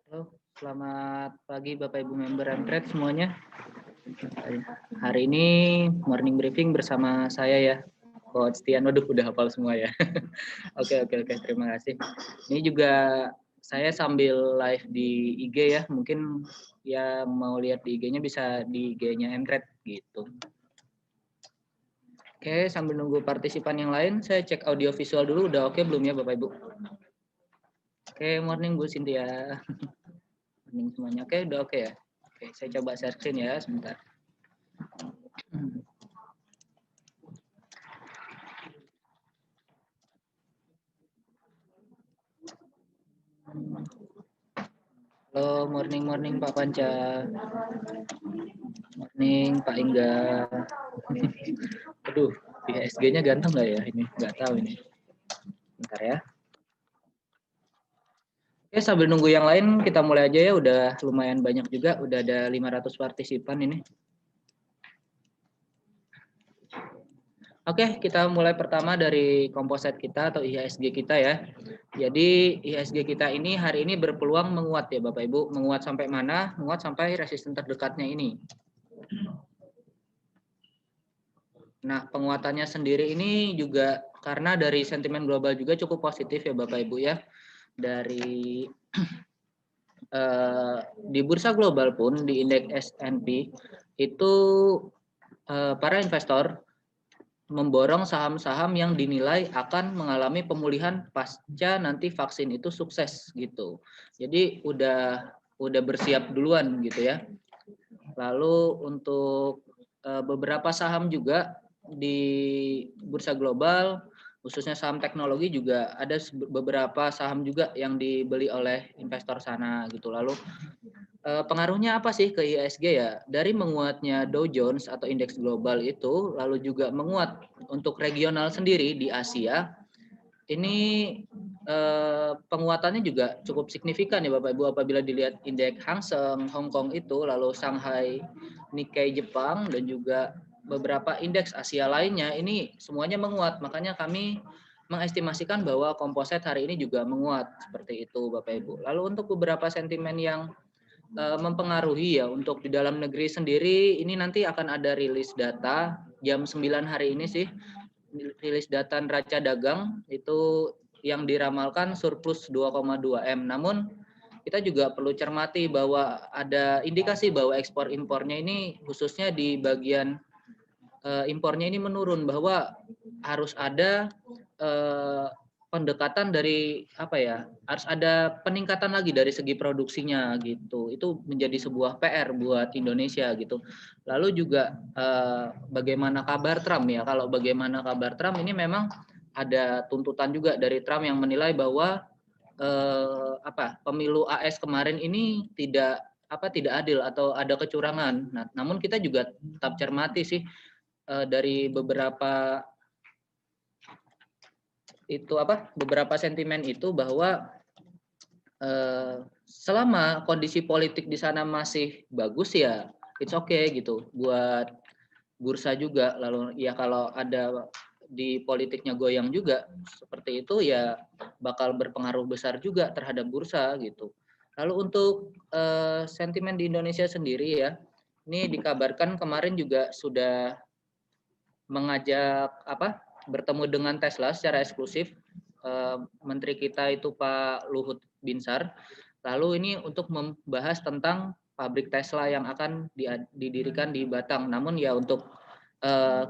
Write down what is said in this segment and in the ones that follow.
Halo, selamat pagi Bapak Ibu member Trade semuanya. Hari ini morning briefing bersama saya ya, Coach Tian. Waduh, udah hafal semua ya. Oke, terima kasih. Ini juga saya sambil live di IG ya, mungkin ya mau lihat di IG-nya bisa di IG-nya Trade gitu. Oke, sambil nunggu partisipan yang lain, saya cek audio visual dulu, udah oke belum ya Bapak Ibu? Oke, morning Bu Cynthia. Morning semuanya, oke udah oke ya? Oke, saya coba share screen ya sebentar. Halo, morning Pak Panca. Morning Pak Ingga. Aduh, IHSG-nya ganteng nggak ya ini? Nggak tahu ini. Bentar ya. Oke, sambil nunggu yang lain, kita mulai aja ya. Udah lumayan banyak juga. Udah ada 500 partisipan ini. Oke, kita mulai pertama dari komposit kita atau IHSG kita ya. Jadi IHSG kita ini hari ini berpeluang menguat ya Bapak Ibu. Menguat sampai mana? Menguat sampai resisten terdekatnya ini. Nah, penguatannya sendiri ini juga karena dari sentimen global juga cukup positif ya Bapak Ibu ya. Dari di bursa global pun di indeks S&P itu para investor memborong saham-saham yang dinilai akan mengalami pemulihan pasca nanti vaksin itu sukses gitu. Jadi udah bersiap duluan gitu ya. Lalu untuk beberapa saham juga di bursa global khususnya saham teknologi juga ada beberapa saham juga yang dibeli oleh investor sana gitu. Lalu pengaruhnya apa sih ke IHSG ya? Dari menguatnya Dow Jones atau indeks global itu, lalu juga menguat untuk regional sendiri di Asia. Ini penguatannya juga cukup signifikan ya Bapak Ibu apabila dilihat indeks Hang Seng Hong Kong itu, lalu Shanghai Nikkei Jepang dan juga beberapa indeks Asia lainnya ini semuanya menguat. Makanya kami mengestimasikan bahwa komposit hari ini juga menguat seperti itu Bapak Ibu. Lalu untuk beberapa sentimen yang mempengaruhi ya untuk di dalam negeri sendiri ini nanti akan ada rilis data jam 9 hari ini sih, rilis data neraca dagang itu yang diramalkan surplus 2,2 M. Namun kita juga perlu cermati bahwa ada indikasi bahwa ekspor impornya ini khususnya di bagian impornya ini menurun, bahwa harus ada pendekatan dari apa ya, harus ada peningkatan lagi dari segi produksinya gitu. Itu menjadi sebuah PR buat Indonesia gitu. Lalu juga bagaimana kabar Trump ya? Kalau bagaimana kabar Trump ini memang ada tuntutan juga dari Trump yang menilai bahwa pemilu AS kemarin ini tidak adil atau ada kecurangan. Nah, namun kita juga tetap cermati sih dari beberapa sentimen itu bahwa selama kondisi politik di sana masih bagus ya it's okay gitu buat bursa juga. Lalu ya kalau ada di politiknya goyang juga seperti itu ya bakal berpengaruh besar juga terhadap bursa gitu. Lalu untuk sentimen di Indonesia sendiri ya, ini dikabarkan kemarin juga sudah mengajak bertemu dengan Tesla secara eksklusif menteri kita itu Pak Luhut Binsar. Lalu ini untuk membahas tentang pabrik Tesla yang akan didirikan di Batang. Namun ya untuk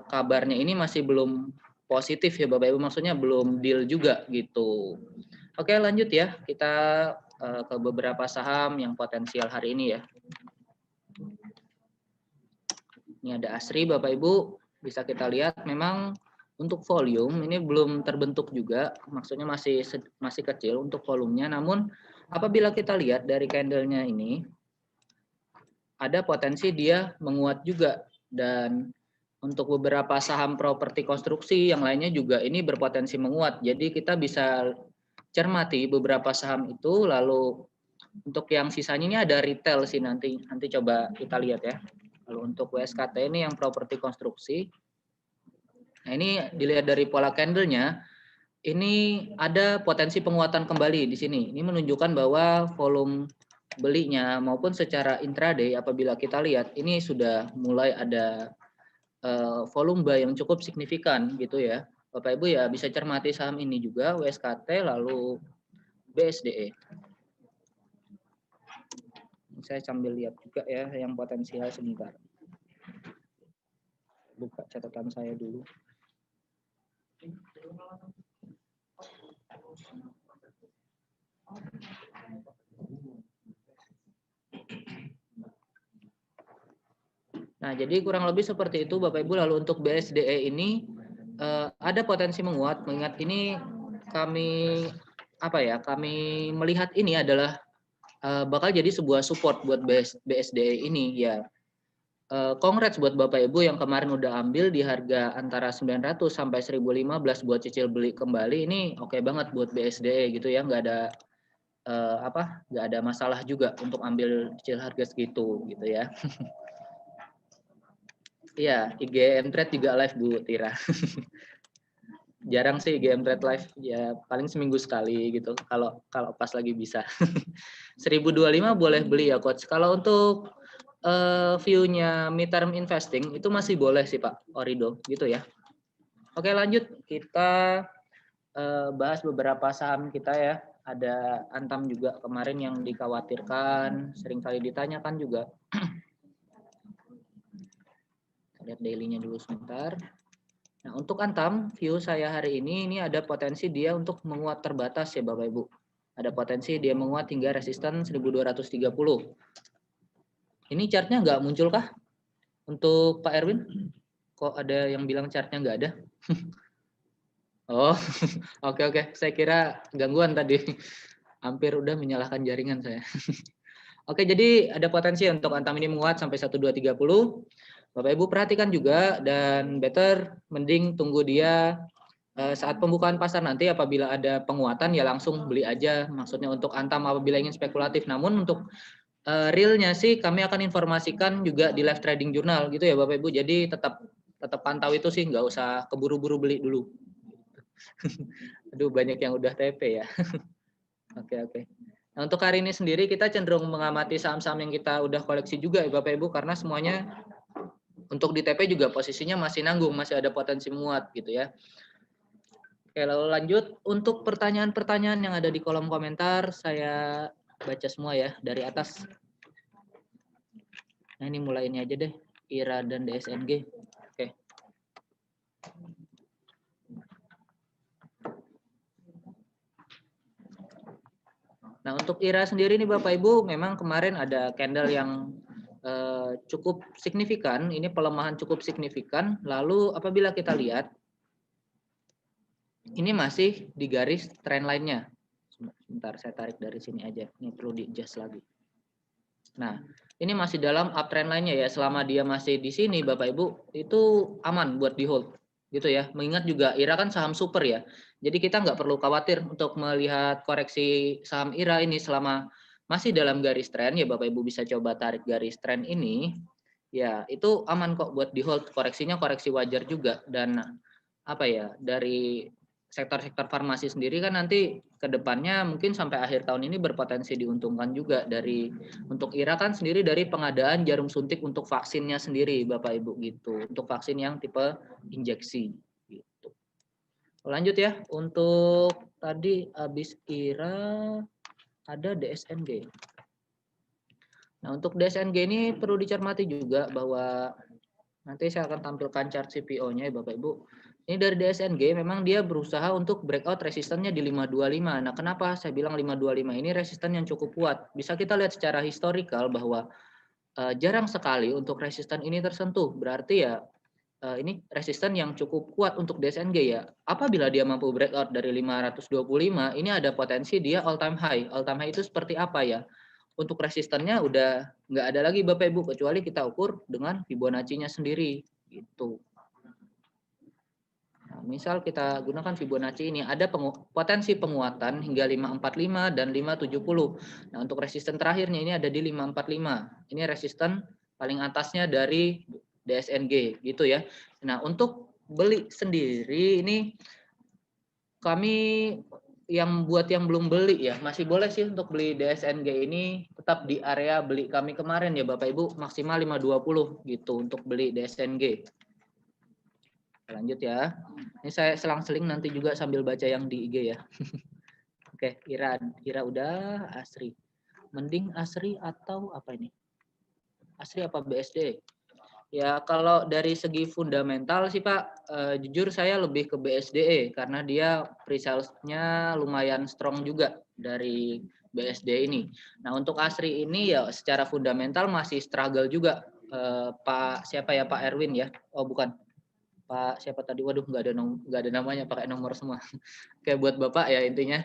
kabarnya ini masih belum positif ya Bapak Ibu, maksudnya belum deal juga gitu. Oke, lanjut ya, kita ke beberapa saham yang potensial hari ini ya. Ini ada ASRI Bapak Ibu, bisa kita lihat memang untuk volume ini belum terbentuk juga, maksudnya masih kecil untuk volumenya. Namun apabila kita lihat dari candlenya ini ada potensi dia menguat juga, dan untuk beberapa saham properti konstruksi yang lainnya juga ini berpotensi menguat. Jadi kita bisa cermati beberapa saham itu. Lalu untuk yang sisanya ini ada retail sih, nanti coba kita lihat ya. Lalu untuk WSKT ini yang properti konstruksi. Nah, ini dilihat dari pola candlenya, ini ada potensi penguatan kembali di sini. Ini menunjukkan bahwa volume belinya maupun secara intraday apabila kita lihat ini sudah mulai ada volume buy yang cukup signifikan gitu ya. Bapak Ibu ya bisa cermati saham ini juga WSKT lalu BSDE. Saya sambil lihat juga ya yang potensial sebentar. Buka catatan saya dulu. Nah, jadi kurang lebih seperti itu Bapak Ibu. Lalu untuk BSDE ini ada potensi menguat, mengingat ini kami kami melihat ini adalah bakal jadi sebuah support buat BSDE ini ya. Congrats buat Bapak Ibu yang kemarin udah ambil di harga antara 900 sampai 1015 buat cicil beli kembali. Ini oke banget buat BSDE gitu ya, nggak ada nggak ada masalah juga untuk ambil cicil harga segitu gitu ya. Iya, IGM Trade juga live Bu Tira. Jarang sih IGM Trade live, ya paling seminggu sekali gitu. Kalau pas lagi bisa. 1025 boleh beli ya Coach. Kalau untuk view-nya mid-term investing itu masih boleh sih Pak Orido gitu ya. Oke lanjut, kita bahas beberapa saham kita ya. Ada Antam juga kemarin yang dikhawatirkan, seringkali ditanyakan juga. Lihat daily-nya dulu sebentar. Nah, untuk Antam, view saya hari ini ada potensi dia untuk menguat terbatas ya Bapak Ibu. Ada potensi dia menguat hingga resisten 1230. Ini chartnya nggak muncul kah? Untuk Pak Erwin? Kok ada yang bilang chartnya nggak ada? Oh, oke. Saya kira gangguan tadi. Hampir udah menyalahkan jaringan saya. Oke, jadi ada potensi untuk Antam ini menguat sampai 1230. Bapak Ibu perhatikan juga dan better mending tunggu dia saat pembukaan pasar nanti apabila ada penguatan ya langsung beli aja. Maksudnya untuk Antam apabila ingin spekulatif. Namun untuk realnya sih kami akan informasikan juga di live trading journal gitu ya Bapak Ibu. Jadi tetap pantau itu sih, nggak usah keburu-buru beli dulu. Aduh banyak yang udah TP ya. Oke. Nah, untuk hari ini sendiri kita cenderung mengamati saham-saham yang kita udah koleksi juga ya Bapak Ibu karena semuanya untuk di TP juga posisinya masih nanggung, masih ada potensi muat gitu ya. Oke, lalu lanjut untuk pertanyaan-pertanyaan yang ada di kolom komentar saya baca semua ya dari atas. Nah, ini mulai ini aja deh, IRA dan DSNG. Oke. Nah, untuk IRA sendiri nih Bapak Ibu, memang kemarin ada candle yang cukup signifikan, ini pelemahan cukup signifikan. Lalu apabila kita lihat, ini masih di garis trend line-nya. Sebentar, saya tarik dari sini aja, ini perlu di-adjust lagi. Nah, ini masih dalam uptrend line-nya ya, selama dia masih di sini Bapak Ibu, itu aman buat di hold. Gitu ya, mengingat juga IRA kan saham super ya. Jadi kita nggak perlu khawatir untuk melihat koreksi saham IRA ini selama masih dalam garis tren ya Bapak Ibu bisa coba tarik garis tren ini. Ya, itu aman kok buat di hold. Koreksinya koreksi wajar juga dan dari sektor-sektor farmasi sendiri kan nanti ke depannya mungkin sampai akhir tahun ini berpotensi diuntungkan juga dari untuk IRA kan sendiri dari pengadaan jarum suntik untuk vaksinnya sendiri Bapak Ibu gitu. Untuk vaksin yang tipe injeksi gitu. Lanjut ya, untuk tadi habis IRA ada DSNG. Nah, untuk DSNG ini perlu dicermati juga bahwa nanti saya akan tampilkan chart CPO-nya ya Bapak Ibu. Ini dari DSNG memang dia berusaha untuk breakout resistennya di 525. Nah, kenapa saya bilang 525 ini resisten yang cukup kuat? Bisa kita lihat secara historical bahwa jarang sekali untuk resisten ini tersentuh. Berarti ya ini resisten yang cukup kuat untuk DSNG ya. Apabila dia mampu breakout dari 525, ini ada potensi dia all time high. All time high itu seperti apa ya? Untuk resistennya udah nggak ada lagi Bapak Ibu kecuali kita ukur dengan Fibonacci-nya sendiri gitu. Nah, misal kita gunakan Fibonacci ini ada potensi penguatan hingga 545 dan 570. Nah, untuk resisten terakhirnya ini ada di 545. Ini resisten paling atasnya dari DSNG gitu ya. Nah, untuk beli sendiri ini kami yang buat yang belum beli ya, masih boleh sih untuk beli DSNG ini tetap di area beli kami kemarin ya Bapak Ibu, maksimal 520 gitu untuk beli DSNG. Lanjut ya. Ini saya selang-seling nanti juga sambil baca yang di IG ya. Oke, Ira udah, Asri. Mending Asri atau apa ini? Asri apa BSD? Ya kalau dari segi fundamental sih Pak, jujur saya lebih ke BSDE karena dia pre-sales-nya lumayan strong juga dari BSD ini. Nah untuk Asri ini ya secara fundamental masih struggle juga. Pak siapa ya Pak Erwin ya? Oh bukan, Pak siapa tadi? Waduh nggak ada namanya, pakai nomor semua. Kayak buat Bapak ya intinya.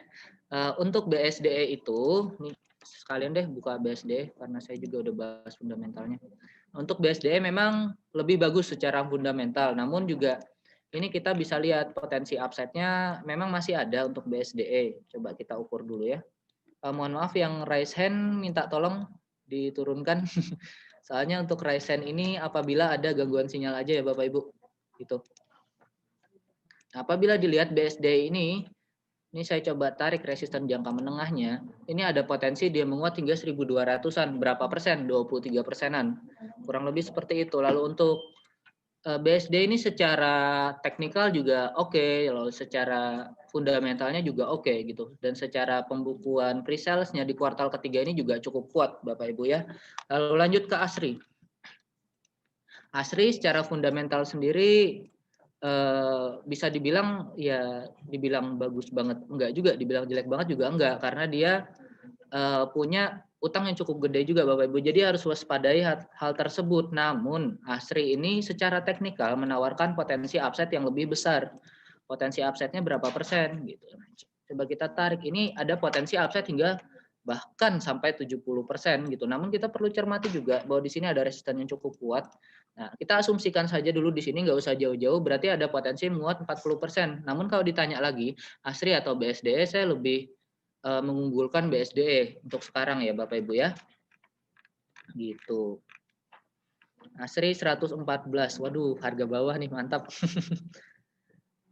Untuk BSDE itu, nih sekalian deh buka BSDE karena saya juga udah bahas fundamentalnya. Untuk BSDE memang lebih bagus secara fundamental, namun juga ini kita bisa lihat potensi upside-nya memang masih ada untuk BSDE. Coba kita ukur dulu ya. Mohon maaf yang raise hand minta tolong diturunkan. Soalnya untuk raise hand ini apabila ada gangguan sinyal aja ya Bapak Ibu. Gitu. Apabila dilihat BSDE ini saya coba tarik resisten jangka menengahnya. Ini ada potensi dia menguat hingga 1.200-an. Berapa persen? 23%-an. Kurang lebih seperti itu. Lalu untuk BSD ini secara teknikal juga oke, lalu secara fundamentalnya juga oke gitu. Dan secara pembukuan pre-sales-nya di kuartal ketiga ini juga cukup kuat Bapak Ibu ya. Lalu lanjut ke Asri. Asri secara fundamental sendiri bisa dibilang ya dibilang bagus banget enggak juga, dibilang jelek banget juga enggak karena dia punya utang yang cukup gede juga Bapak Ibu. Jadi harus waspadai hal tersebut. Namun Asri ini secara teknikal menawarkan potensi upside yang lebih besar. Potensi upside-nya berapa persen gitu. Coba kita tarik, ini ada potensi upside hingga bahkan sampai 70% gitu. Namun kita perlu cermati juga bahwa di sini ada resisten yang cukup kuat. Nah, kita asumsikan saja dulu di sini nggak usah jauh-jauh, berarti ada potensi muat 40%. Namun kalau ditanya lagi, Asri atau BSDE, saya lebih mengunggulkan BSDE untuk sekarang ya Bapak Ibu ya. Gitu. Asri 114. Waduh, harga bawah nih, mantap.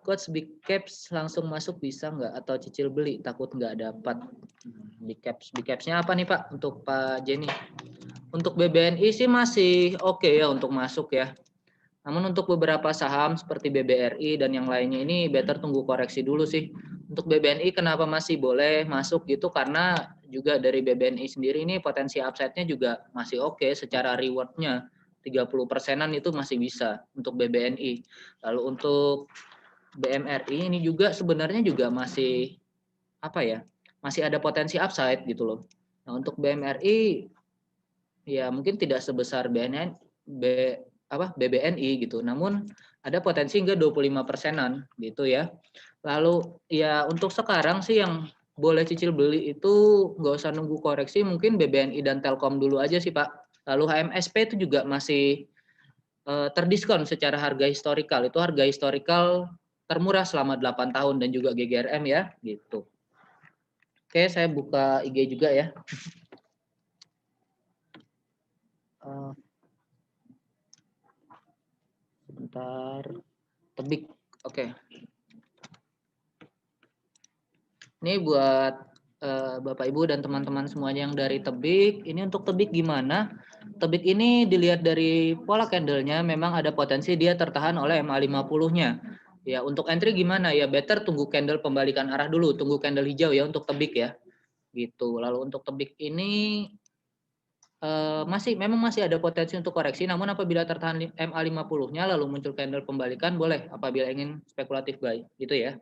Coach big caps langsung masuk bisa nggak atau cicil beli takut nggak dapat big caps. Big capsnya apa nih Pak untuk Pak Jenny? Untuk BBNI sih masih oke ya untuk masuk ya. Namun untuk beberapa saham seperti BBRI dan yang lainnya ini better tunggu koreksi dulu sih. Untuk BBNI kenapa masih boleh masuk gitu karena juga dari BBNI sendiri ini potensi upside-nya juga masih oke secara reward-nya 30%-an itu masih bisa untuk BBNI. Lalu untuk BMRI ini juga sebenarnya juga masih apa ya? Masih ada potensi upside gitu loh. Nah, untuk BMRI ya mungkin tidak sebesar BBNI gitu. Namun ada potensi hingga 25%-an gitu ya. Lalu ya untuk sekarang sih yang boleh cicil beli itu nggak usah nunggu koreksi, mungkin BBNI dan Telkom dulu aja sih Pak. Lalu HMSP itu juga masih terdiskon secara harga historikal. Itu harga historikal termurah selama 8 tahun dan juga GGRM ya gitu. Oke, saya buka IG juga ya. Sebentar. Tebik. Oke. Ini buat Bapak Ibu dan teman-teman semuanya yang dari Tebik. Ini untuk Tebik gimana? Tebik ini dilihat dari pola candle-nya memang ada potensi dia tertahan oleh MA50-nya. Ya, untuk entry gimana? Ya better tunggu candle pembalikan arah dulu, tunggu candle hijau ya untuk Tebik ya. Gitu. Lalu untuk Tebik ini memang masih ada potensi untuk koreksi, namun apabila tertahan MA50-nya lalu muncul candle pembalikan boleh apabila ingin spekulatif buy gitu ya.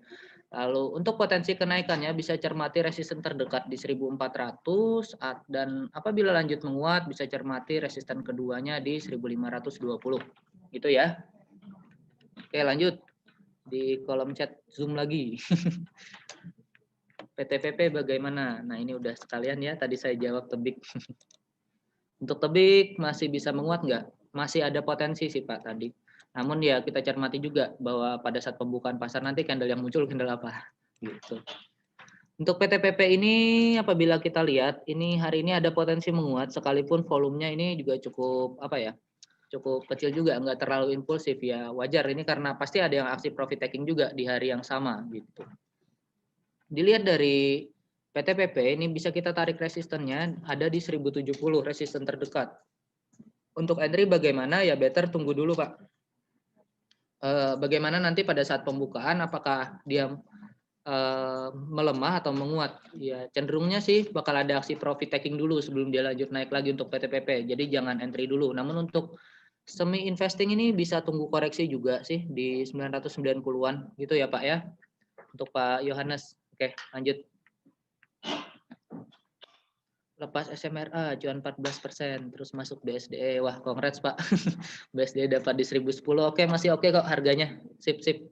Lalu untuk potensi kenaikannya bisa cermati resisten terdekat di 1400 dan apabila lanjut menguat bisa cermati resisten keduanya di 1520 gitu ya. Oke, lanjut di kolom chat Zoom lagi. PTPP bagaimana? Nah, ini udah sekalian ya tadi saya jawab Tebik. Untuk Tebik masih bisa menguat nggak? Masih ada potensi sih Pak tadi. Namun ya kita cermati juga bahwa pada saat pembukaan pasar nanti candle yang muncul candle apa gitu. Untuk PTPP ini apabila kita lihat ini hari ini ada potensi menguat sekalipun volumenya ini juga cukup apa ya? Cukup kecil juga, nggak terlalu impulsif ya. Wajar ini karena pasti ada yang aksi profit taking juga di hari yang sama gitu. Dilihat dari PTPP ini bisa kita tarik resistennya ada di 1070 resisten terdekat. Untuk entry bagaimana ya better tunggu dulu Pak. Bagaimana nanti pada saat pembukaan apakah dia melemah atau menguat? Ya cenderungnya sih bakal ada aksi profit taking dulu sebelum dia lanjut naik lagi untuk PTPP. Jadi jangan entry dulu. Namun untuk semi investing ini bisa tunggu koreksi juga sih di 990-an gitu ya Pak ya. Untuk Pak Yohanes. Oke, lanjut. Lepas SMRA cuan 14%, terus masuk BSDE. Wah, congrats Pak. BSDE dapat di 1010. Oke, masih oke kok harganya. Sip, sip.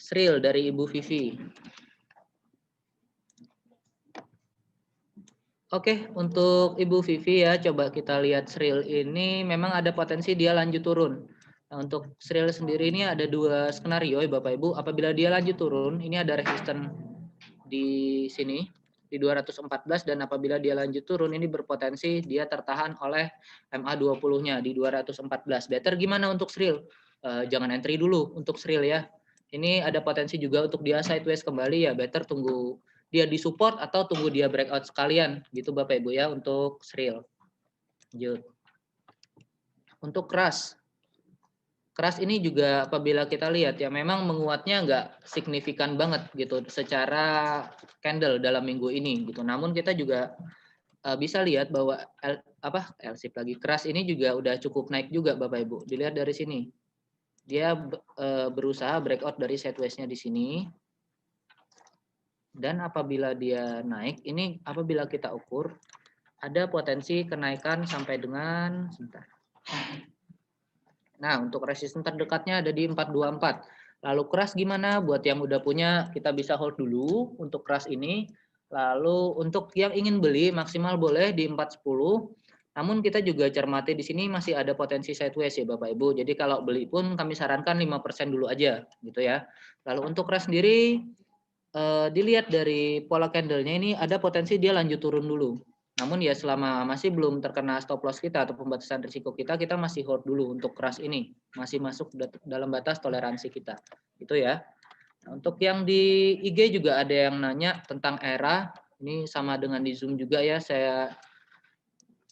Sril dari Ibu Vivi. Oke, untuk Ibu Vivi ya, coba kita lihat Sril ini memang ada potensi dia lanjut turun. Nah, untuk Sril sendiri ini ada dua skenario ya Bapak Ibu. Apabila dia lanjut turun, ini ada resisten di sini di 214 dan apabila dia lanjut turun ini berpotensi dia tertahan oleh MA20-nya di 214. Better gimana untuk Sril? Jangan entry dulu untuk Sril ya. Ini ada potensi juga untuk dia sideways kembali ya, better tunggu dia di support atau tunggu dia breakout sekalian gitu Bapak Ibu ya untuk Sril. Lanjut. Untuk Keras ini juga apabila kita lihat ya memang menguatnya nggak signifikan banget gitu secara candle dalam minggu ini gitu. Namun kita juga bisa lihat bahwa LSIP lagi Keras ini juga udah cukup naik juga Bapak Ibu. Dilihat dari sini. Dia berusaha breakout dari sideways-nya di sini. Dan apabila dia naik, ini apabila kita ukur ada potensi kenaikan sampai dengan sebentar. Nah, untuk resisten terdekatnya ada di 424. Lalu Keras gimana? Buat yang udah punya, kita bisa hold dulu untuk Keras ini. Lalu untuk yang ingin beli maksimal boleh di 410. Namun kita juga cermati di sini masih ada potensi sideways ya Bapak Ibu. Jadi kalau beli pun kami sarankan 5% dulu aja gitu ya. Lalu untuk Keras sendiri dilihat dari pola candle-nya ini ada potensi dia lanjut turun dulu. Namun ya selama masih belum terkena stop loss kita atau pembatasan risiko kita masih hold dulu untuk Keras ini. Masih masuk dalam batas toleransi kita. Itu ya. Nah, untuk yang di IG juga ada yang nanya tentang ERA. Ini sama dengan di Zoom juga ya. Saya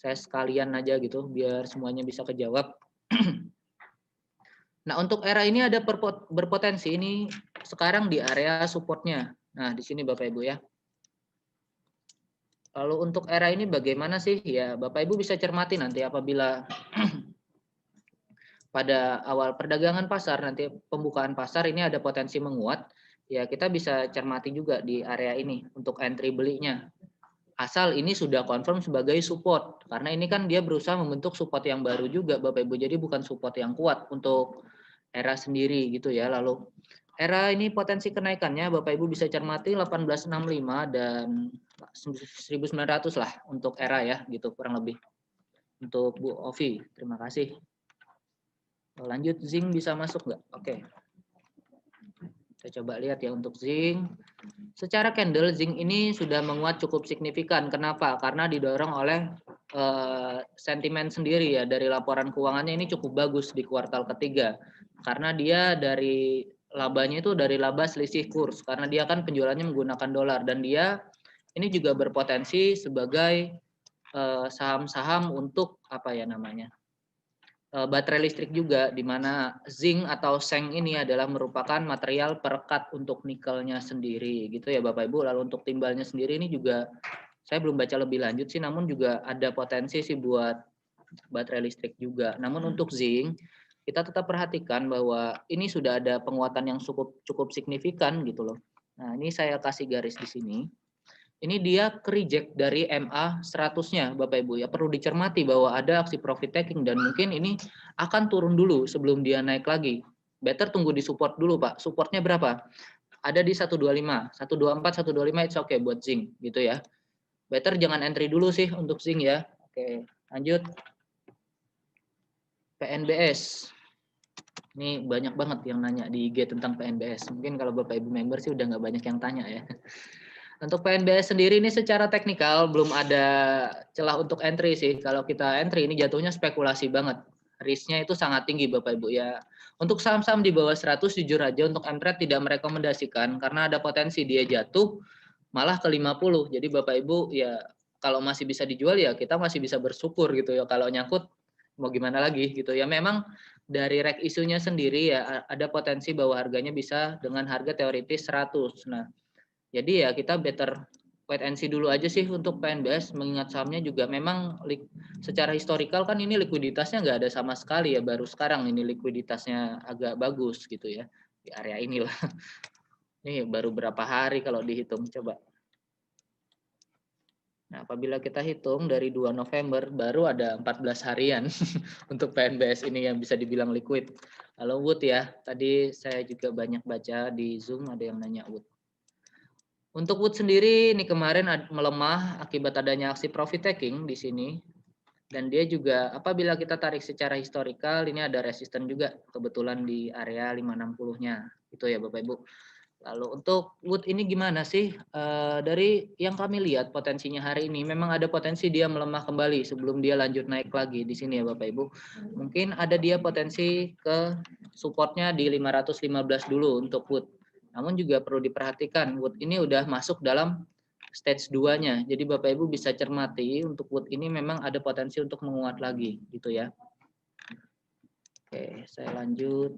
sekalian aja gitu biar semuanya bisa kejawab. Nah, untuk ERA ini ada berpotensi ini sekarang di area supportnya. Nah, di sini Bapak Ibu ya. Lalu untuk ERA ini bagaimana sih? Ya, Bapak Ibu bisa cermati nanti apabila pada awal perdagangan pasar, nanti pembukaan pasar ini ada potensi menguat, ya kita bisa cermati juga di area ini untuk entry belinya. Asal ini sudah confirm sebagai support, karena ini kan dia berusaha membentuk support yang baru juga Bapak Ibu, jadi bukan support yang kuat untuk ERA sendiri gitu ya. Lalu ERA ini potensi kenaikannya Bapak Ibu bisa cermati 1865 dan 1900 lah untuk ERA ya gitu kurang lebih. Untuk Bu Ovi, terima kasih. Lanjut zinc bisa masuk nggak? Oke. Kita coba lihat ya untuk zinc. Secara candle zinc ini sudah menguat cukup signifikan. Kenapa? Karena didorong oleh sentimen sendiri ya dari laporan keuangannya ini cukup bagus di kuartal ketiga. Karena dia dari labanya itu dari laba selisih kurs karena dia kan penjualannya menggunakan dolar dan dia ini juga berpotensi sebagai saham-saham untuk apa ya namanya? Baterai listrik juga di mana zinc atau seng ini adalah merupakan material perekat untuk nikelnya sendiri gitu ya Bapak Ibu. Lalu untuk timbalnya sendiri ini juga saya belum baca lebih lanjut sih namun juga ada potensi sih buat baterai listrik juga. Namun untuk zinc kita tetap perhatikan bahwa ini sudah ada penguatan yang cukup signifikan gitu loh. Nah, ini saya kasih garis di sini. Ini dia reject dari MA 100-nya Bapak Ibu ya. Perlu dicermati bahwa ada aksi profit taking dan mungkin ini akan turun dulu sebelum dia naik lagi. Better tunggu di support dulu Pak. Supportnya berapa? Ada di 125, 124, 125 it's okay buat zinc gitu ya. Better jangan entry dulu sih untuk zinc ya. Oke, lanjut. PNBS. Ini banyak banget yang nanya di IG tentang PNBS. Mungkin kalau Bapak Ibu member sih udah nggak banyak yang tanya ya. Untuk PNBS sendiri ini secara teknikal belum ada celah untuk entry sih. Kalau kita entry ini jatuhnya spekulasi banget. Risknya itu sangat tinggi Bapak Ibu ya. Untuk saham-saham di bawah 100 jujur aja untuk MTrade tidak merekomendasikan karena ada potensi dia jatuh malah ke 50. Jadi Bapak Ibu ya kalau masih bisa dijual ya kita masih bisa bersyukur gitu ya. Kalau nyangkut mau gimana lagi gitu ya. Memang dari rek isunya sendiri ya ada potensi bahwa harganya bisa dengan harga teoritis 100. Nah, jadi ya kita better wait and see dulu aja sih untuk PNBS, mengingat sahamnya juga memang secara historikal kan ini likuiditasnya nggak ada sama sekali ya, baru sekarang ini likuiditasnya agak bagus gitu ya di area inilah. Ini baru berapa hari kalau dihitung coba. Nah, apabila kita hitung dari 2 November baru ada 14 harian untuk PNBS ini yang bisa dibilang liquid. Lalu Wood ya, tadi saya juga banyak baca di Zoom ada yang nanya Wood. Untuk Wood sendiri ini kemarin melemah akibat adanya aksi profit taking di sini. Dan dia juga apabila kita tarik secara historikal ini ada resisten juga kebetulan di area 560-nya. Itu ya Bapak Ibu. Lalu untuk Wood ini gimana sih? Dari yang kami lihat potensinya hari ini memang ada potensi dia melemah kembali sebelum dia lanjut naik lagi di sini ya Bapak Ibu. Mungkin ada dia potensi ke supportnya di 515 dulu untuk Wood. Namun juga perlu diperhatikan Wood ini udah masuk dalam stage 2-nya. Jadi Bapak Ibu bisa cermati untuk Wood ini memang ada potensi untuk menguat lagi gitu ya. Oke, saya lanjut.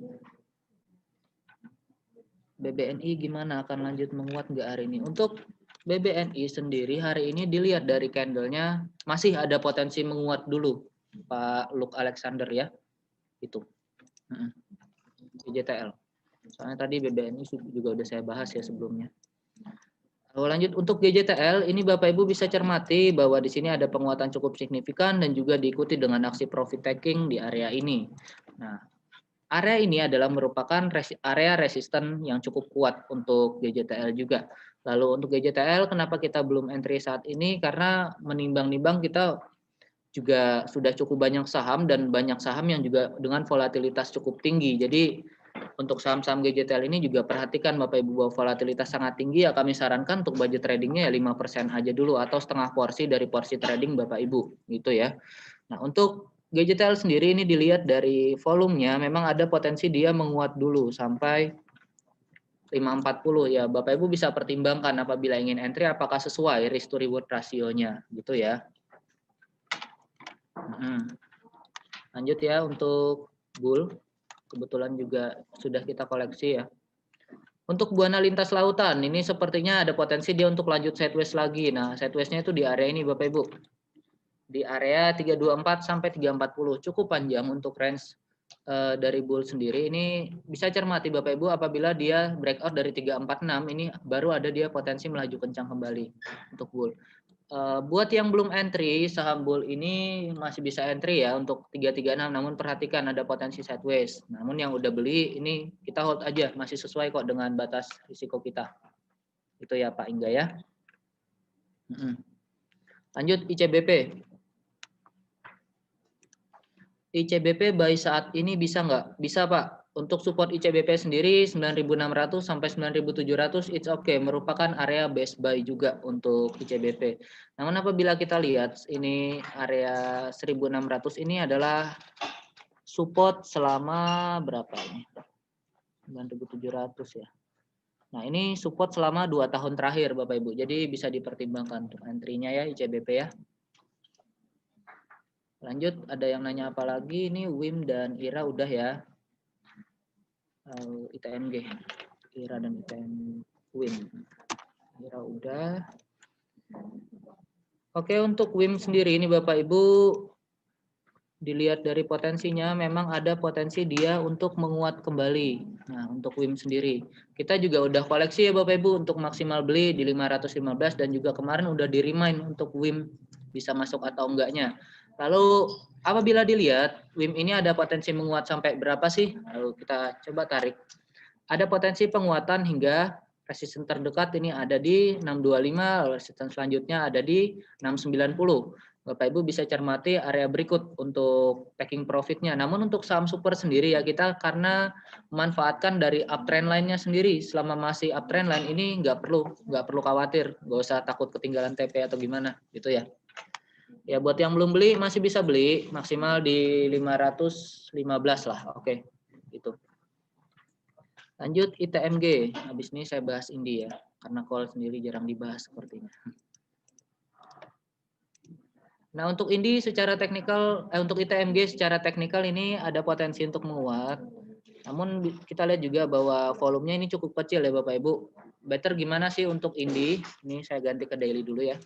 BBNI gimana akan lanjut menguat nggak hari ini? Untuk BBNI sendiri hari ini dilihat dari candle-nya masih ada potensi menguat dulu Pak Luke Alexander ya. Itu. GJTL. Soalnya tadi BBNI juga udah saya bahas ya sebelumnya. Lalu lanjut untuk GJTL, ini Bapak Ibu bisa cermati bahwa di sini ada penguatan cukup signifikan dan juga diikuti dengan aksi profit taking di area ini. Nah, area ini adalah merupakan area resisten yang cukup kuat untuk GJTL juga. Lalu untuk GJTL kenapa kita belum entry saat ini? Karena menimbang-nimbang kita juga sudah cukup banyak saham dan banyak saham yang juga dengan volatilitas cukup tinggi. Jadi untuk saham-saham GJTL ini juga perhatikan Bapak Ibu bahwa volatilitas sangat tinggi ya kami sarankan untuk budget tradingnya ya 5% aja dulu atau setengah porsi dari porsi trading Bapak Ibu gitu ya. Nah untuk GJTL sendiri ini dilihat dari volumenya memang ada potensi dia menguat dulu sampai 540 ya Bapak Ibu bisa pertimbangkan apabila ingin entry apakah sesuai risk to reward rasionya gitu ya. Lanjut ya untuk bull. Kebetulan juga sudah kita koleksi ya. Untuk Buana Lintas Lautan, ini sepertinya ada potensi dia untuk lanjut sideways lagi. Nah, sideways-nya itu di area ini Bapak Ibu. Di area 324 sampai 340. Cukup panjang untuk range dari bull sendiri. Ini bisa cermati Bapak Ibu apabila dia breakout dari 346, ini baru ada dia potensi melaju kencang kembali untuk bull. Buat yang belum entry saham bull ini masih bisa entry ya untuk 336 namun perhatikan ada potensi sideways. Namun yang udah beli ini kita hold aja masih sesuai kok dengan batas risiko kita. Itu ya Pak Ingga ya. Lanjut ICBP. ICBP buy saat ini bisa nggak? Bisa Pak. Untuk support ICBP sendiri 9.600 sampai 9.700 it's okay, merupakan area best buy juga untuk ICBP. Namun apabila kita lihat ini area 1.600 ini adalah support selama berapa ini? 9.700 ya. Nah, ini support selama 2 tahun terakhir Bapak Ibu. Jadi bisa dipertimbangkan untuk entry-nya ya ICBP ya. Lanjut, ada yang nanya apa lagi? Ini WIM dan IRA udah ya. ITMG, IRA dan ITM WIM. IRA udah. Oke, untuk WIM sendiri ini Bapak Ibu dilihat dari potensinya memang ada potensi dia untuk menguat kembali. Nah, untuk WIM sendiri kita juga udah koleksi ya Bapak Ibu untuk maksimal beli di 515 dan juga kemarin udah di remind untuk WIM bisa masuk atau enggaknya. Lalu apabila dilihat WIM ini ada potensi menguat sampai berapa sih? Lalu kita coba tarik. Ada potensi penguatan hingga resisten terdekat ini ada di 625, lalu resisten selanjutnya ada di 690. Bapak Ibu bisa cermati area berikut untuk taking profitnya. Namun untuk saham super sendiri ya kita karena memanfaatkan dari uptrend line-nya sendiri. Selama masih uptrend line ini nggak perlu khawatir, nggak usah takut ketinggalan TP atau gimana gitu ya. Ya buat yang belum beli masih bisa beli maksimal di 515 lah. Oke, gitu. Lanjut ITMG. Habis ini saya bahas Indi ya, karena call sendiri jarang dibahas sepertinya. Nah, untuk Indi secara teknikal, untuk ITMG secara teknikal ini ada potensi untuk menguat. Namun kita lihat juga bahwa volumenya ini cukup kecil ya Bapak Ibu. Better gimana sih untuk Indi? Ini saya ganti ke daily dulu ya.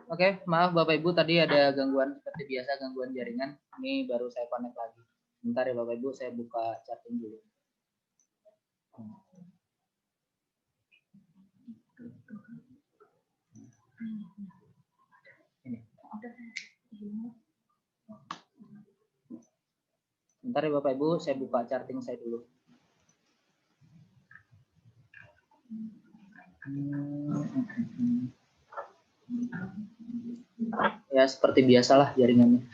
Oke, maaf Bapak Ibu tadi ada gangguan seperti biasa, gangguan jaringan. Ini baru saya connect lagi. Bentar ya Bapak Ibu, saya buka chatting dulu. Ini. Bentar ya Bapak Ibu, saya buka charting saya dulu. Ya seperti biasalah jaringannya.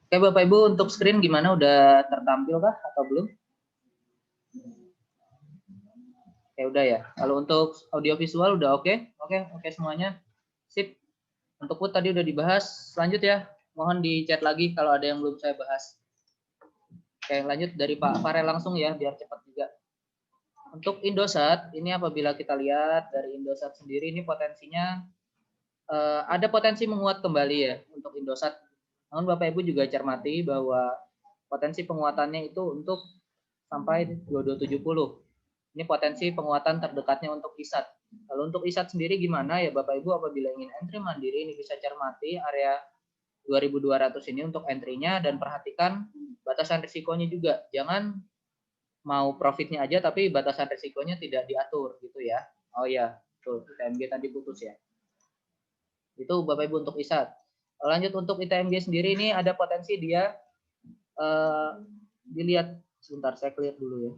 Oke Bapak Ibu, untuk screen gimana? Udah tertampil kah atau belum? Oke udah ya. Kalau untuk audio visual udah oke? Oke semuanya. Sip. Untuk put tadi udah dibahas. Lanjut ya. Mohon di chat lagi kalau ada yang belum saya bahas. Oke, lanjut dari Pak Farel langsung ya, biar cepat juga. Untuk Indosat, ini apabila kita lihat dari Indosat sendiri, ini potensinya ada potensi menguat kembali ya untuk Indosat. Namun Bapak Ibu juga cermati bahwa potensi penguatannya itu untuk sampai 2270. Ini potensi penguatan terdekatnya untuk ISAT. Lalu untuk ISAT sendiri gimana ya Bapak Ibu, apabila ingin entry mandiri ini bisa cermati area 2200 ini untuk entry-nya, dan perhatikan batasan risikonya juga. Jangan mau profitnya aja tapi batasan risikonya tidak diatur gitu ya. Oh ya, betul. ITMG tadi putus ya. Itu Bapak Ibu untuk ISAT. Lanjut untuk ITMG sendiri ini ada potensi dia dilihat sebentar saya clear dulu ya.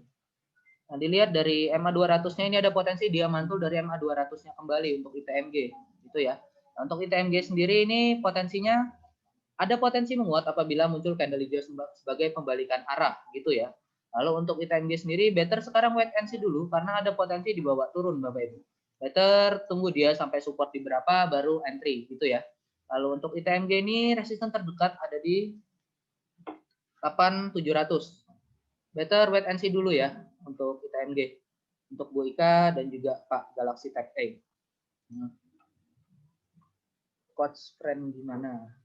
Nah, dilihat dari MA 200-nya ini ada potensi dia mantul dari MA 200-nya kembali untuk ITMG gitu ya. Nah, untuk ITMG sendiri ini potensinya ada potensi menguat apabila muncul candle hijau sebagai pembalikan arah gitu ya. Lalu untuk ITMG sendiri better sekarang wait and see dulu karena ada potensi dibawa turun Bapak Ibu. Better tunggu dia sampai support di berapa baru entry gitu ya. Lalu untuk ITMG ini resisten terdekat ada di 8700. Better wait and see dulu ya untuk ITMG. Untuk Bu Ika dan juga Pak Galaxy Tech A. Coach friend gimana?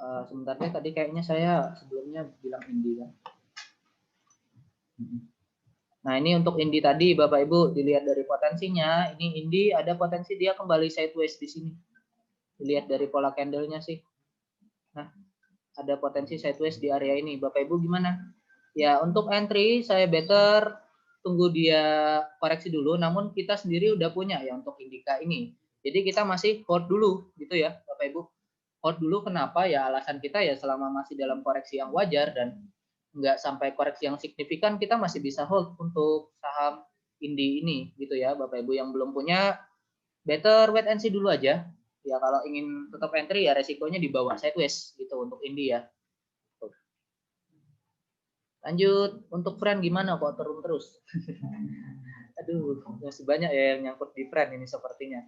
Sebentar deh, tadi kayaknya saya sebelumnya bilang Indi kan. Nah ini untuk Indi tadi Bapak Ibu dilihat dari potensinya, ini Indi ada potensi dia kembali sideways di sini. Dilihat dari pola candlenya sih. Nah ada potensi sideways di area ini. Bapak Ibu gimana? Ya untuk entry saya better tunggu dia koreksi dulu. Namun kita sendiri udah punya ya untuk Indika ini. Jadi kita masih hold dulu gitu ya Bapak Ibu. Hold dulu kenapa ya, alasan kita ya selama masih dalam koreksi yang wajar dan nggak sampai koreksi yang signifikan, kita masih bisa hold untuk saham Indi ini gitu ya Bapak Ibu. Yang belum punya better wait and see dulu aja ya. Kalau ingin tetap entry ya resikonya di bawah sideways gitu untuk Indi ya. Lanjut untuk friend gimana kok turun terus? Aduh, masih banyak ya yang nyangkut di friend ini sepertinya.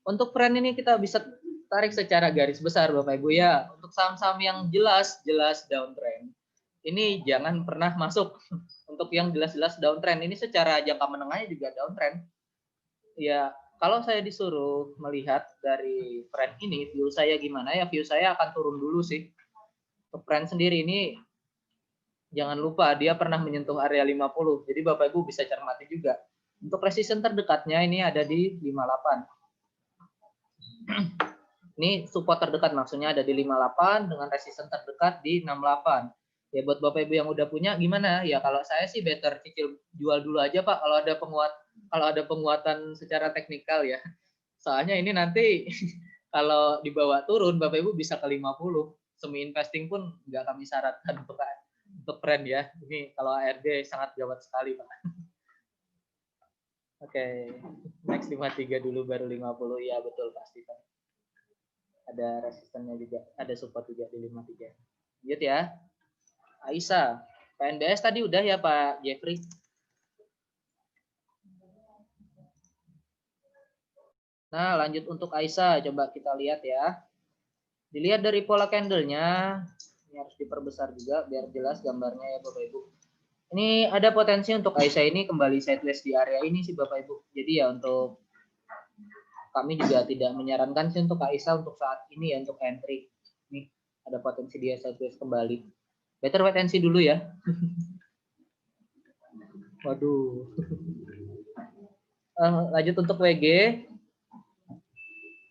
Untuk friend ini kita bisa tarik secara garis besar Bapak Ibu ya. Untuk saham-saham yang jelas downtrend, ini jangan pernah masuk. Untuk yang jelas-jelas downtrend ini secara jangka menengahnya juga downtrend. Ya, kalau saya disuruh melihat dari trend ini, view saya gimana ya, view saya akan turun dulu sih. Untuk trend sendiri ini, jangan lupa dia pernah menyentuh area 50. Jadi Bapak Ibu bisa cermati juga. Untuk resistance terdekatnya ini ada di 58. Ini support terdekat maksudnya ada di 58 dengan resistance terdekat di 68. Ya buat Bapak Ibu yang udah punya gimana? Ya kalau saya sih better cicil jual dulu aja Pak kalau ada penguatan secara teknikal ya. Soalnya ini nanti kalau dibawa turun Bapak Ibu bisa ke 50. Semi investing pun nggak kami syaratkan untuk trend ya. Ini kalau ARD sangat gawat sekali Pak. Oke, next 53 dulu baru 50. Ya betul pasti Pak. Ada resistennya juga, ada support juga di 53. Lanjut ya. Aisyah, PNBS tadi udah ya Pak Jeffrey. Nah, lanjut untuk Aisyah, coba kita lihat ya. Dilihat dari pola candle-nya, ini harus diperbesar juga biar jelas gambarnya ya Bapak Ibu. Ini ada potensi untuk Aisyah ini kembali sideways di area ini sih Bapak Ibu. Jadi ya untuk kami juga tidak menyarankan sih untuk Aisyah untuk saat ini ya untuk entry. Nih ada potensi dia sideways kembali. Better wait and see dulu ya. Waduh. Lanjut untuk WG.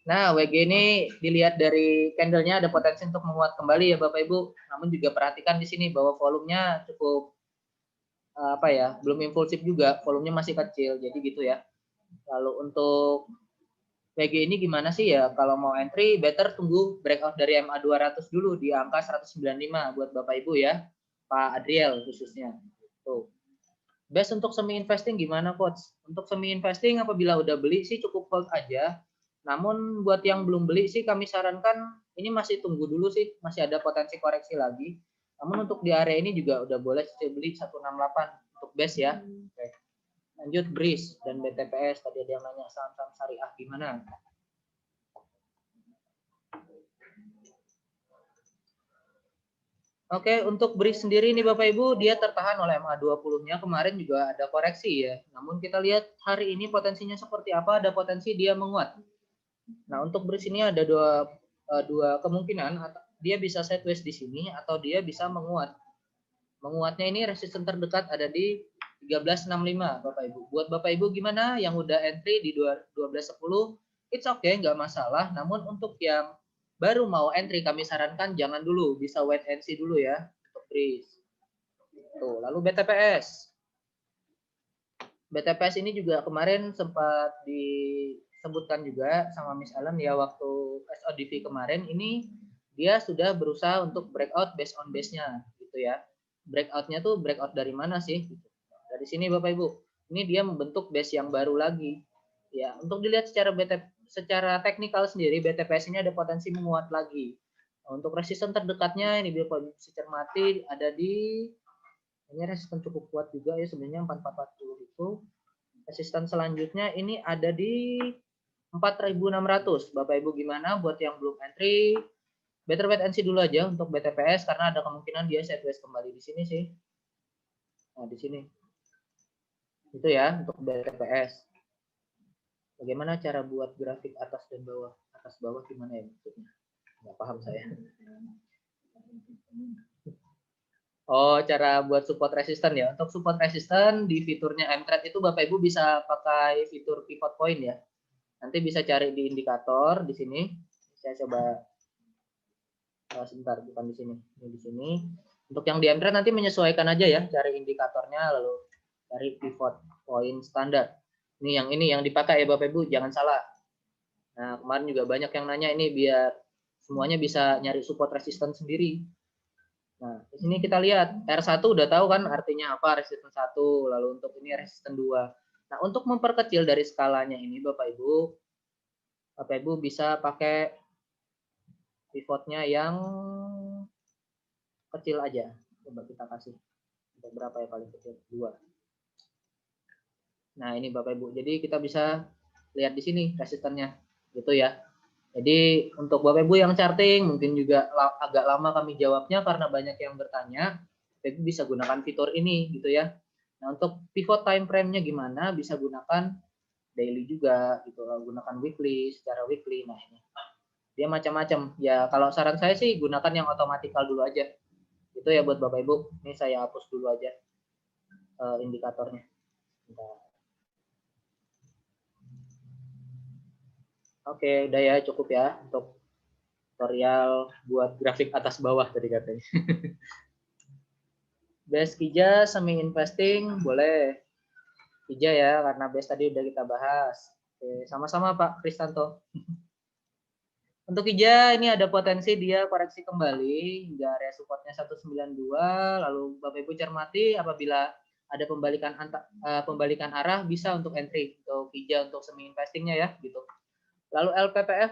Nah, WG ini dilihat dari candle-nya ada potensi untuk menguat kembali ya Bapak Ibu. Namun juga perhatikan di sini bahwa volumenya cukup belum impulsif juga, volumenya masih kecil. Jadi gitu ya. Lalu untuk WG ini gimana sih ya? Kalau mau entry better tunggu breakout dari MA 200 dulu di angka 195 buat Bapak Ibu ya. Pak Adriel khususnya. Tuh. Best untuk semi investing gimana coach? Untuk semi investing apabila udah beli sih cukup hold aja. Namun buat yang belum beli sih kami sarankan ini masih tunggu dulu sih, masih ada potensi koreksi lagi. Namun untuk di area ini juga udah boleh beli 168 untuk best ya. Oke. Lanjut BRIS dan BTPS, tadi ada yang nanya saham-saham syariah gimana? Oke, untuk BRIS sendiri nih Bapak Ibu, dia tertahan oleh MA20-nya kemarin juga ada koreksi ya. Namun kita lihat hari ini potensinya seperti apa, ada potensi dia menguat. Nah, untuk BRIS ini ada dua kemungkinan, dia bisa sideways di sini atau dia bisa menguat. Menguatnya ini resisten terdekat ada di 1365 Bapak Ibu. Buat Bapak Ibu gimana yang udah entry di 1210, it's okay, nggak masalah. Namun untuk yang baru mau entry kami sarankan jangan dulu, bisa wait and see dulu ya untuk BRIS. Tuh, lalu BTPS. BTPS ini juga kemarin sempat disebutkan juga sama Miss Ellen ya waktu SODV kemarin ini dia sudah berusaha untuk breakout based on base-nya gitu ya. Breakout-nya tuh breakout dari mana sih? Dari sini Bapak Ibu. Ini dia membentuk base yang baru lagi. Ya, untuk dilihat secara teknikal sendiri BTPS ini ada potensi menguat lagi. Untuk resisten terdekatnya ini Bapak bisa cermati ada di ini resisten cukup kuat juga ya sebenarnya 4440 itu. Resisten selanjutnya ini ada di 4.600. Bapak Ibu gimana buat yang belum entry? Better wait and see dulu aja untuk BTPS karena ada kemungkinan dia sideways kembali di sini sih. Nah, di sini. Itu ya untuk BTPS. Bagaimana cara buat grafik atas dan bawah? Atas bawah gimana ya maksudnya? Nggak paham saya. Oh, cara buat support resisten ya. Untuk support resisten di fiturnya mTrade itu Bapak Ibu bisa pakai fitur pivot point ya. Nanti bisa cari di indikator di sini. Saya coba sebentar, bukan di sini. Ini di sini. Untuk yang di mTrade nanti menyesuaikan aja ya, cari indikatornya lalu cari pivot point standar. Ini yang dipakai ya Bapak Ibu, jangan salah. Nah, kemarin juga banyak yang nanya ini biar semuanya bisa nyari support resisten sendiri. Nah, di sini kita lihat R1 udah tahu kan artinya apa, resisten 1, lalu untuk ini resisten 2. Nah, untuk memperkecil dari skalanya ini Bapak Ibu bisa pakai pivotnya yang kecil aja. Coba kita kasih berapa ya paling kecil? 2. Nah, ini Bapak Ibu. Jadi kita bisa lihat di sini resistennya. Gitu ya. Jadi untuk Bapak Ibu yang charting mungkin juga agak lama kami jawabnya karena banyak yang bertanya. Bapak Ibu bisa gunakan fitur ini gitu ya. Nah, untuk pivot time frame-nya gimana? Bisa gunakan daily juga gitu, gunakan weekly, secara weekly. Nah ini dia macam-macam ya. Kalau saran saya sih gunakan yang otomatikal dulu aja itu ya buat Bapak Ibu. Ini saya hapus dulu aja indikatornya. Oke, udah ya, cukup ya untuk tutorial buat grafik atas bawah tadi katanya. Base Kija semi investing boleh Kija ya, karena base tadi udah kita bahas. Oke, sama-sama Pak Kristanto. Untuk Kija ini ada potensi dia koreksi kembali hingga area supportnya 192, lalu Bapak Ibu cermati apabila ada pembalikan arah bisa untuk entry untuk Kija untuk semi investingnya ya gitu. Lalu LPPF,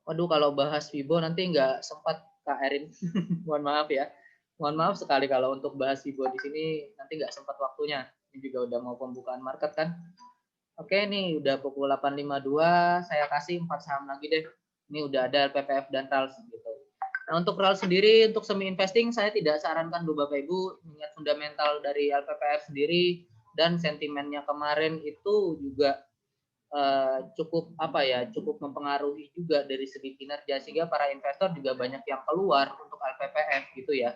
waduh kalau bahas Fibo nanti nggak sempat Kak Erin, mohon maaf ya. Mohon maaf sekali kalau untuk bahas Fibo di sini nanti nggak sempat waktunya. Ini juga udah mau pembukaan market kan. Oke, nih udah pukul 8.52, saya kasih 4 saham lagi deh. Ini udah ada LPPF dan RALS gitu. Nah, untuk RALS sendiri, untuk semi investing, saya tidak sarankan dulu Bapak Ibu, mengingat fundamental dari LPPF sendiri, dan sentimennya kemarin itu juga cukup cukup mempengaruhi juga dari segi kinerja, sehingga para investor juga banyak yang keluar untuk LPPF gitu ya.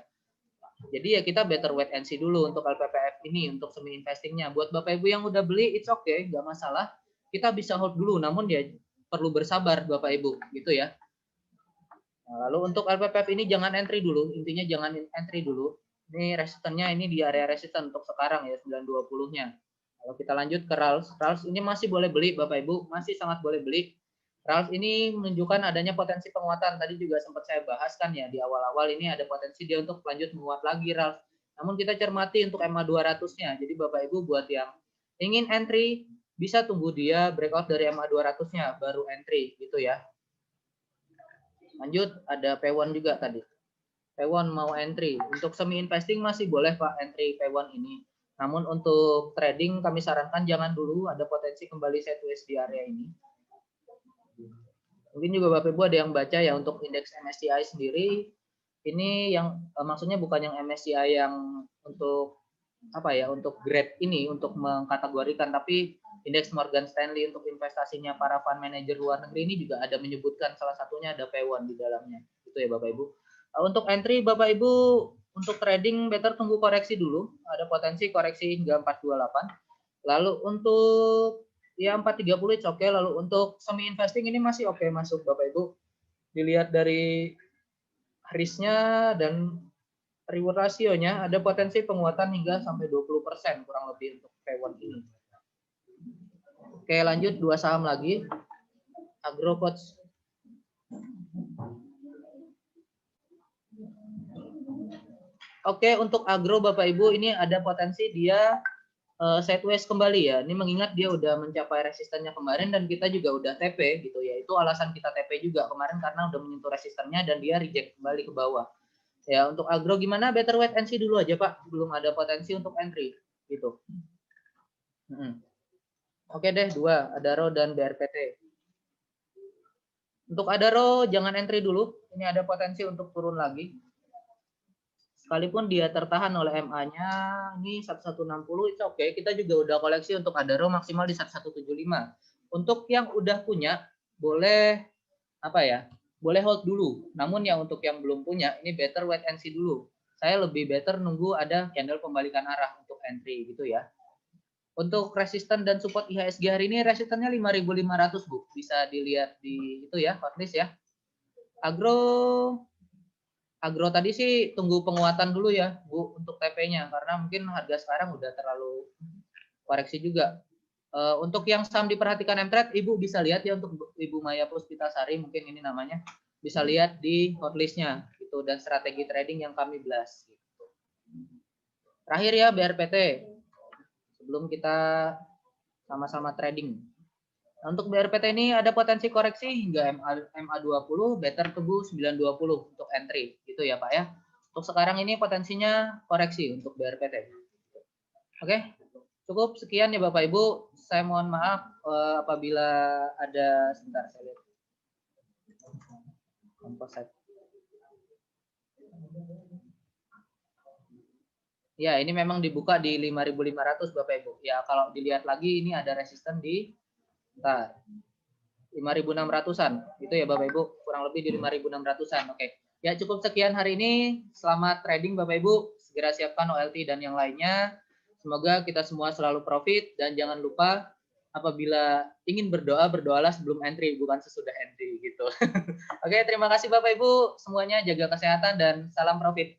Jadi ya kita better wait and see dulu untuk LPPF ini untuk semi investingnya. Buat Bapak Ibu yang udah beli, it's okay, nggak masalah. Kita bisa hold dulu, namun ya perlu bersabar Bapak Ibu, gitu ya. Nah, lalu untuk LPPF ini jangan entry dulu, intinya jangan entry dulu. Ini resistennya ini di area resisten untuk sekarang ya 920-nya. Kalau kita lanjut ke RALS, RALS ini masih boleh beli Bapak Ibu, masih sangat boleh beli. RALS ini menunjukkan adanya potensi penguatan. Tadi juga sempat saya bahas kan ya di awal-awal ini ada potensi dia untuk lanjut menguat lagi RALS. Namun kita cermati untuk EMA 200-nya. Jadi Bapak Ibu buat yang ingin entry bisa tunggu dia breakout dari EMA 200-nya baru entry gitu ya. Lanjut ada P1 juga tadi. P1 mau entry. Untuk semi investing masih boleh Pak entry P1 ini. Namun untuk trading kami sarankan jangan dulu, ada potensi kembali sideways di area ini. Mungkin juga Bapak Ibu ada yang baca ya untuk indeks MSCI sendiri. Ini yang maksudnya bukan yang MSCI yang untuk untuk grade ini untuk mengkategorikan, tapi indeks Morgan Stanley untuk investasinya para fund manager luar negeri ini juga ada menyebutkan salah satunya ada P1 di dalamnya. Itu ya Bapak Ibu. Untuk entry Bapak Ibu untuk trading better tunggu koreksi dulu, ada potensi koreksi hingga 428. Lalu untuk ya 430 oke. Lalu untuk semi investing ini masih oke masuk Bapak Ibu. Dilihat dari risknya dan reward rasionya ada potensi penguatan hingga sampai 20% kurang lebih untuk P1 ini. Oke, lanjut dua saham lagi. Agrocoach. Oke, untuk agro Bapak Ibu ini ada potensi dia sideways kembali ya. Ini mengingat dia udah mencapai resistennya kemarin dan kita juga udah TP gitu ya. Itu alasan kita TP juga kemarin karena udah menyentuh resistennya dan dia reject kembali ke bawah. Ya, untuk agro gimana? Better wait and see dulu aja, Pak. Belum ada potensi untuk entry gitu. Oke deh, dua, Adaro dan BRPT. Untuk Adaro jangan entry dulu. Ini ada potensi untuk turun lagi. Sekalipun dia tertahan oleh MA-nya, ini 1160 itu oke. Kita juga udah koleksi untuk Adaro maksimal di 1175. Untuk yang udah punya, boleh boleh hold dulu. Namun yang untuk yang belum punya, ini better wait and see dulu. Saya lebih better nunggu ada candle pembalikan arah untuk entry gitu ya. Untuk resisten dan support IHSG hari ini resistennya 5.500 Bu. Bisa dilihat di itu ya, hotlist ya. Agro tadi sih tunggu penguatan dulu ya Bu untuk TP-nya karena mungkin harga sekarang udah terlalu koreksi juga. Untuk yang saham diperhatikan MTrade, Ibu bisa lihat ya untuk Ibu Maya Puspitasari mungkin ini namanya. Bisa lihat di hotlistnya gitu dan strategi trading yang kami belas. Gitu. Terakhir ya BRPT sebelum kita sama-sama trading. Nah, untuk BRPT ini ada potensi koreksi hingga MA20, better tunggu 920 untuk entry gitu ya Pak ya. Untuk sekarang ini potensinya koreksi untuk BRPT. Oke, cukup sekian ya Bapak Ibu. Saya mohon maaf apabila ada sebentar saya lihat. Komposit. Ya, ini memang dibuka di 5.500 Bapak Ibu. Ya, kalau dilihat lagi ini ada resisten di bentar, 5.600-an. Itu ya Bapak Ibu, kurang lebih di 5.600-an. Oke. Ya, cukup sekian hari ini. Selamat trading Bapak Ibu. Segera siapkan OLT dan yang lainnya. Semoga kita semua selalu profit dan jangan lupa apabila ingin berdoa, berdoalah sebelum entry bukan sesudah entry gitu. Oke, terima kasih Bapak Ibu semuanya, jaga kesehatan dan salam profit.